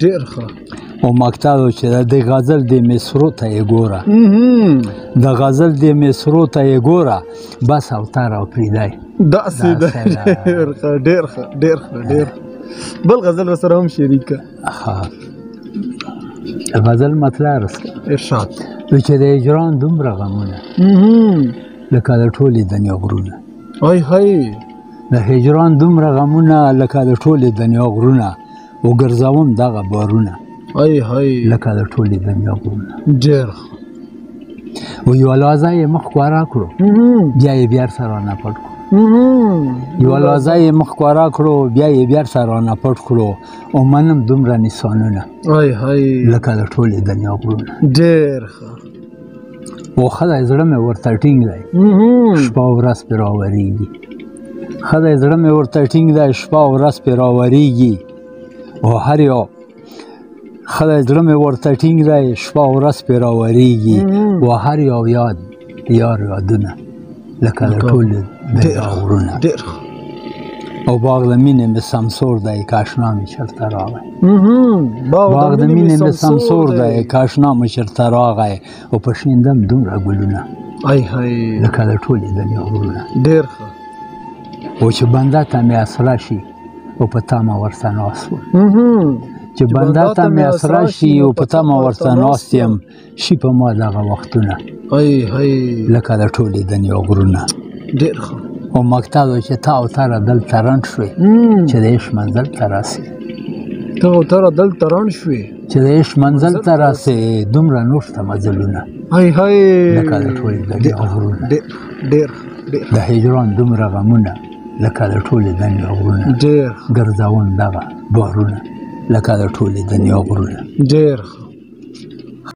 ډېر ښه. او مقطع چې د غزل د مصرو ته یې ګوره، د غزل د مصرو ته یې ګوره، بس اوتار او پریدای. داسې ده. ډېر ښه ډېر ښه ډېر ښه ډېر. بل غزل ورسره هم شریک کړه. غزل مطلع رسکه ارشاد چې د هجران دومره غمونه لکه د ټولې دنیا غرونه. های های د هجران دومره غمونه لکه د ټولې دنیا غرونه، وګرځوم دغه بارونه های های لکه د ټولې دنیا غرونه. ډېر ښه. و یوه لحظه یې مخ خواره کړو، بیا یې بیا سره رانه پټ کړو. یوه لحظه یې مخ خواره کړو، بیا یې بیا سره رانه پټ کړو، او منم دومره نسانونه های های لکه د ټولې دنیا غرونه. ډېر ښه. او خدای زړه مې ورته ټینګ دی، شپه او ورځ پرې راورېږي. خدای زړه مې ورته ټینګ دی، شپه او ورځ پرې راورېږي. او هر یو خدای زړه مې ورته ټینګ دی، شپه او ورځ پرې راورېږي. و هر یو یاد یار یادونه لکه د ټولې دنیا غرونه. ډېر ښه. او باغ د مینې مې سمسور دی، که اشنا مې چېرته راغی. باغ د مینې مې سمسور دی، که اشنا مې چېرته راغی. او په شیندم دومره ګلونه های های لکه د ټولې دنیا غرونه. ډېر ښه. او چې بنده ته مې اسره شي، او په تمه ورته ناست وم. چې بنده ته مې اسره شي، او په تمه ورته ناست یم، شي په ما دغه وختونه های های لکه د ټولې دنیا غرونه. ډېر ښه. او مقطع ده چې تا او تره دلته رنډ شوې، چې د عشق منزل ته راسې. ته او تره دلته رنډ شوې، چې د عشق منزل ته راسې، دومره نور شته مزلونه های های لکه د ټولې دنیا غرونه. ډېر د هجران دومره غمونه لکه د ټولې دنیا غرونه. ډېر ګرځوم دغه بارونه لکه د ټولې دنیا غرونه. ډېر ښه.